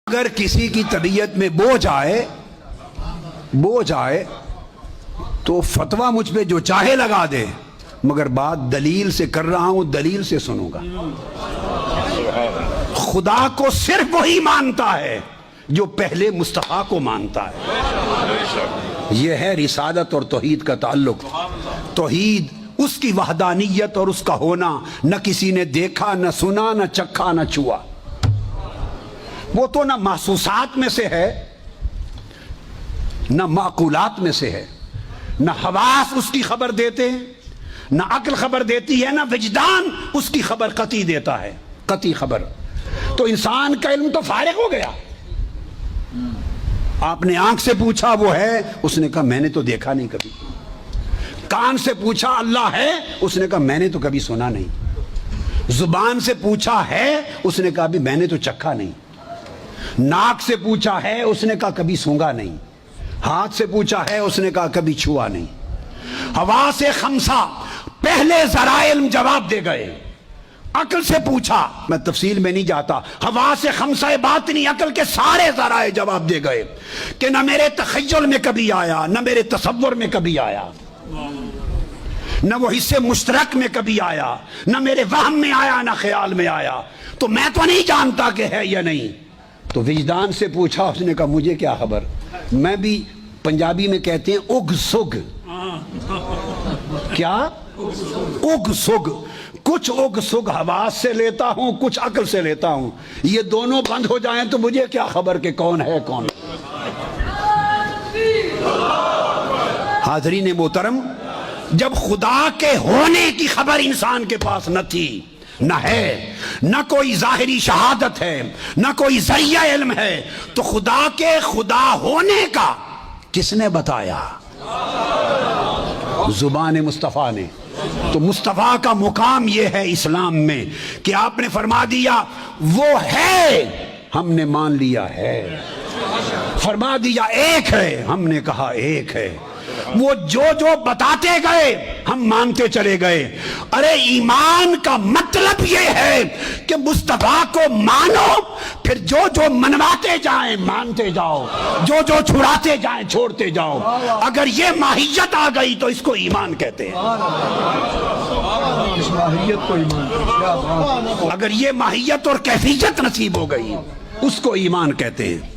اگر کسی کی طبیعت میں بوجھ آئے تو فتویٰ مجھ پہ جو چاہے لگا دے، مگر بات دلیل سے کر رہا ہوں، دلیل سے سنوں گا۔ خدا کو صرف وہی مانتا ہے جو پہلے مصطفیٰ کو مانتا ہے۔ یہ ہے رسالت اور توحید کا تعلق۔ توحید اس کی وحدانیت اور اس کا ہونا نہ کسی نے دیکھا، نہ سنا، نہ چکھا، نہ چھوا۔ وہ تو نہ محسوسات میں سے ہے، نہ معقولات میں سے ہے، نہ حواس اس کی خبر دیتے ہیں، نہ عقل خبر دیتی ہے، نہ وجدان اس کی خبر قطعی دیتا ہے، قطعی خبر۔ تو انسان کا علم تو فارغ ہو گیا۔ آپ نے آنکھ سے پوچھا وہ ہے، اس نے کہا میں نے تو دیکھا نہیں کبھی۔ کان سے پوچھا اللہ ہے، اس نے کہا میں نے تو کبھی سنا نہیں۔ زبان سے پوچھا ہے، اس نے کہا بھی میں نے تو چکھا نہیں۔ ناک سے پوچھا ہے، اس نے کہا کبھی سونگا نہیں۔ ہاتھ سے پوچھا ہے، اس نے کہا کبھی چھوا نہیں۔ حواس خمسہ پہلے ذرائع علم جواب دے گئے۔ عقل سے پوچھا، میں تفصیل میں نہیں جاتا، حواس خمسہ باطنی عقل کے سارے ذرائع جواب دے گئے کہ نہ میرے تخیل میں کبھی آیا، نہ میرے تصور میں کبھی آیا، نہ وہ حصے مشترک میں کبھی آیا، نہ میرے وہم میں آیا، نہ خیال میں آیا، تو میں تو نہیں جانتا کہ ہے یا نہیں۔ تو وجدان سے پوچھا، اس نے کہا مجھے کیا خبر۔ میں بھی پنجابی میں کہتے ہیں اگ سگ۔ کیا؟ اگ سگ۔ کچھ اگ سگ حواس سے لیتا ہوں، کچھ عقل سے لیتا ہوں۔ یہ دونوں بند ہو جائیں تو مجھے کیا خبر کہ کون ہے کون۔ حاضرین محترم، جب خدا کے ہونے کی خبر انسان کے پاس نہ تھی، نہ ہے، نہ کوئی ظاہری شہادت ہے، نہ کوئی ذریعہ علم ہے، تو خدا کے خدا ہونے کا کس نے بتایا؟ زبان مصطفیٰ نے۔ تو مصطفیٰ کا مقام یہ ہے اسلام میں کہ آپ نے فرما دیا وہ ہے، ہم نے مان لیا ہے۔ فرما دیا ایک ہے، ہم نے کہا ایک ہے۔ وہ جو بتاتے گئے ہم مانتے چلے گئے۔ ارے ایمان کا مطلب یہ ہے کہ مصطفیٰ کو مانو، پھر جو منواتے جائیں مانتے جاؤ، جو چھڑاتے جائیں چھوڑتے جاؤ۔ اگر یہ ماہیت آ گئی تو اس کو ایمان کہتے ہیں۔ اگر یہ ماہیت اور کیفیت نصیب ہو گئی اس کو ایمان کہتے ہیں۔